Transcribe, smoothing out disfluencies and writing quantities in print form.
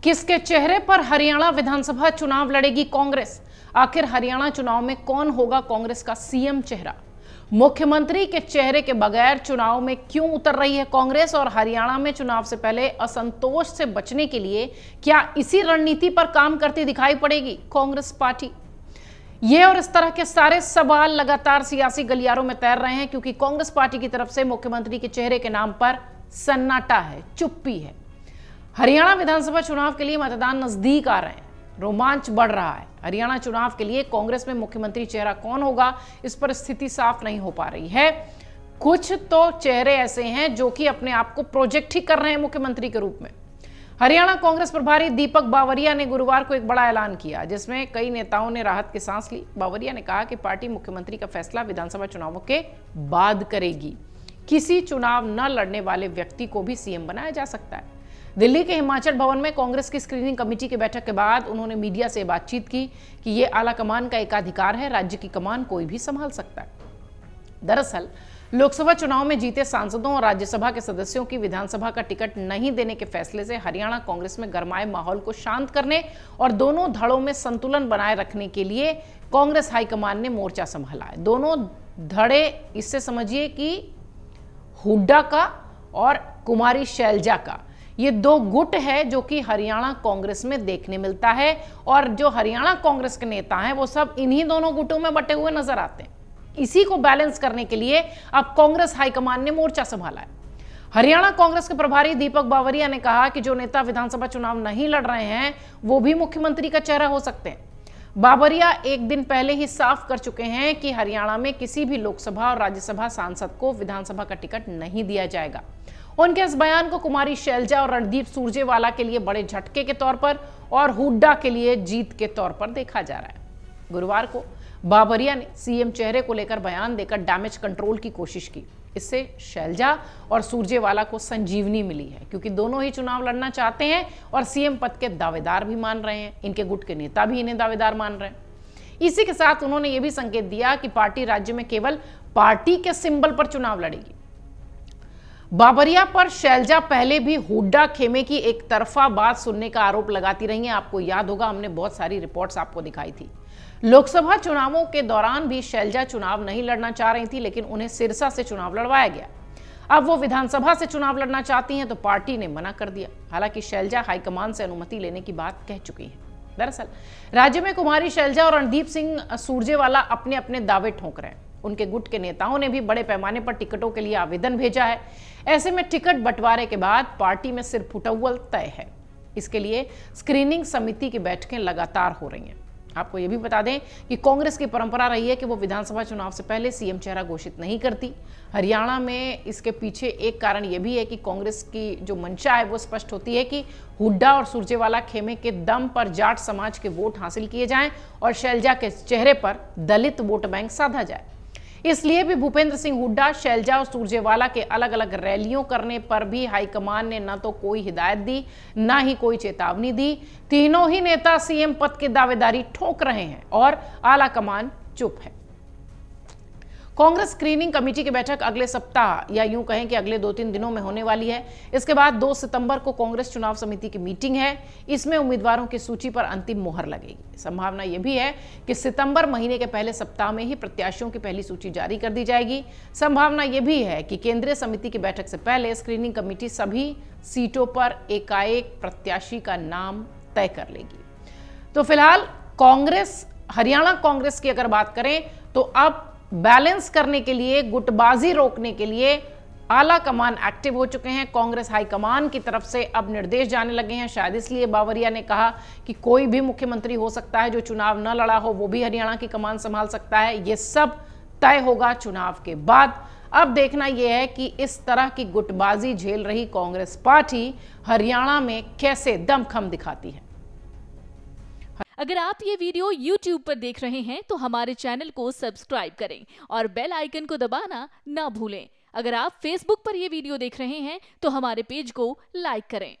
किसके चेहरे पर हरियाणा विधानसभा चुनाव लड़ेगी कांग्रेस? आखिर हरियाणा चुनाव में कौन होगा कांग्रेस का सीएम चेहरा? मुख्यमंत्री के चेहरे के बगैर चुनाव में क्यों उतर रही है कांग्रेस? और हरियाणा में चुनाव से पहले असंतोष से बचने के लिए क्या इसी रणनीति पर काम करती दिखाई पड़ेगी कांग्रेस पार्टी? ये और इस तरह के सारे सवाल लगातार सियासी गलियारों में तैर रहे हैं, क्योंकि कांग्रेस पार्टी की तरफ से मुख्यमंत्री के चेहरे के नाम पर सन्नाटा है, चुप्पी है। हरियाणा विधानसभा चुनाव के लिए मतदान नजदीक आ रहे हैं, रोमांच बढ़ रहा है। हरियाणा चुनाव के लिए कांग्रेस में मुख्यमंत्री चेहरा कौन होगा, इस पर स्थिति साफ नहीं हो पा रही है। कुछ तो चेहरे ऐसे हैं जो कि अपने आप को प्रोजेक्ट ही कर रहे हैं मुख्यमंत्री के रूप में। हरियाणा कांग्रेस प्रभारी दीपक बावरिया ने गुरुवार को एक बड़ा ऐलान किया, जिसमें कई नेताओं ने राहत की सांस ली। बावरिया ने कहा कि पार्टी मुख्यमंत्री का फैसला विधानसभा चुनावों के बाद करेगी। किसी चुनाव न लड़ने वाले व्यक्ति को भी सीएम बनाया जा सकता है। दिल्ली के हिमाचल भवन में कांग्रेस की स्क्रीनिंग कमेटी की बैठक के बाद उन्होंने मीडिया से बातचीत की कि ये आला कमान का एकाधिकार है, राज्य की कमान कोई भी संभाल सकता है। दरअसल लोकसभा चुनाव में जीते सांसदों और राज्यसभा के सदस्यों की विधानसभा का टिकट नहीं देने के फैसले से हरियाणा कांग्रेस में गरमाए माहौल को शांत करने और दोनों धड़ों में संतुलन बनाए रखने के लिए कांग्रेस हाईकमान ने मोर्चा संभाला है। दोनों धड़े, इससे समझिए कि हुड्डा का और कुमारी शैलजा का, ये दो गुट है जो कि हरियाणा कांग्रेस में देखने मिलता है। और जो हरियाणा कांग्रेस के नेता हैं वो सब इन्हीं दोनों गुटों में बटे हुए नजर आते हैं। इसी को बैलेंस करने के लिए अब कांग्रेस हाईकमान ने मोर्चा संभाला है। हरियाणा कांग्रेस के प्रभारी दीपक बावरिया ने कहा कि जो नेता विधानसभा चुनाव नहीं लड़ रहे हैं वो भी मुख्यमंत्री का चेहरा हो सकते हैं। बावरिया एक दिन पहले ही साफ कर चुके हैं कि हरियाणा में किसी भी लोकसभा और राज्यसभा सांसद को विधानसभा का टिकट नहीं दिया जाएगा। उनके इस बयान को कुमारी शैलजा और रणदीप सुरजेवाला के लिए बड़े झटके के तौर पर और हुड्डा के लिए जीत के तौर पर देखा जा रहा है। गुरुवार को बावरिया ने सीएम चेहरे को लेकर बयान देकर डैमेज कंट्रोल की कोशिश की। इससे शैलजा और सुरजेवाला को संजीवनी मिली है, क्योंकि दोनों ही चुनाव लड़ना चाहते हैं और सीएम पद के दावेदार भी मान रहे हैं। इनके गुट के नेता भी इन्हें दावेदार मान रहे हैं। इसी के साथ उन्होंने यह भी संकेत दिया कि पार्टी राज्य में केवल पार्टी के सिंबल पर चुनाव लड़ेगी। बावरिया पर शैलजा पहले भी हुड्डा खेमे की एक तरफा बात सुनने का आरोप लगाती रही हैं। आपको याद होगा, हमने बहुत सारी रिपोर्ट्स आपको दिखाई थी। लोकसभा चुनावों के दौरान भी शैलजा चुनाव नहीं लड़ना चाह रही थी, लेकिन उन्हें सिरसा से चुनाव लड़वाया गया। अब वो विधानसभा से चुनाव लड़ना चाहती हैं तो पार्टी ने मना कर दिया। हालांकि शैलजा हाईकमान से अनुमति लेने की बात कह चुकी है। दरअसल राज्य में कुमारी शैलजा और रणदीप सिंह सुरजेवाला अपने अपने दावे ठोक रहे हैं। उनके गुट के नेताओं ने भी बड़े पैमाने पर टिकटों के लिए आवेदन भेजा है। ऐसे में टिकट बंटवारे के बाद पार्टी में सिर फुटौल तय है। इसके लिए स्क्रीनिंग समिति की बैठकें लगातार हो रही हैं। आपको यह भी बता दें कि कांग्रेस की परंपरा रही है कि वो विधानसभा चुनाव से पहले सीएम चेहरा घोषित नहीं करती। हरियाणा में इसके पीछे एक कारण यह भी है कि कांग्रेस की जो मंशा है वो स्पष्ट होती है कि हुड्डा और सुरजेवाला खेमे के दम पर जाट समाज के वोट हासिल किए जाएं और शैलजा के चेहरे पर दलित वोट बैंक साधा जाए। इसलिए भी भूपेंद्र सिंह हुड्डा, शैलजा और सुरजेवाला के अलग अलग रैलियों करने पर भी हाईकमान ने न तो कोई हिदायत दी, न ही कोई चेतावनी दी। तीनों ही नेता सीएम पद की दावेदारी ठोक रहे हैं और आला कमान चुप है। कांग्रेस स्क्रीनिंग कमेटी की बैठक अगले सप्ताह या यूं कहें कि अगले 2-3 दिनों में होने वाली है। इसके बाद 2 सितंबर को कांग्रेस चुनाव समिति की मीटिंग है। इसमें उम्मीदवारों की सूची पर अंतिम मोहर लगेगी। संभावना यह भी है कि सितंबर महीने के पहले सप्ताह में ही प्रत्याशियों की पहली सूची जारी कर दी जाएगी। संभावना यह भी है कि केंद्रीय समिति की बैठक से पहले स्क्रीनिंग कमेटी सभी सीटों पर एकाएक प्रत्याशी का नाम तय कर लेगी। तो फिलहाल कांग्रेस, हरियाणा कांग्रेस की अगर बात करें तो अब बैलेंस करने के लिए, गुटबाजी रोकने के लिए आला कमान एक्टिव हो चुके हैं। कांग्रेस हाईकमान की तरफ से अब निर्देश जाने लगे हैं। शायद इसलिए बावरिया ने कहा कि कोई भी मुख्यमंत्री हो सकता है, जो चुनाव न लड़ा हो वो भी हरियाणा की कमान संभाल सकता है। ये सब तय होगा चुनाव के बाद। अब देखना यह है कि इस तरह की गुटबाजी झेल रही कांग्रेस पार्टी हरियाणा में कैसे दमखम दिखाती है। अगर आप ये वीडियो YouTube पर देख रहे हैं तो हमारे चैनल को सब्सक्राइब करें और बेल आइकन को दबाना ना भूलें। अगर आप Facebook पर ये वीडियो देख रहे हैं तो हमारे पेज को लाइक करें।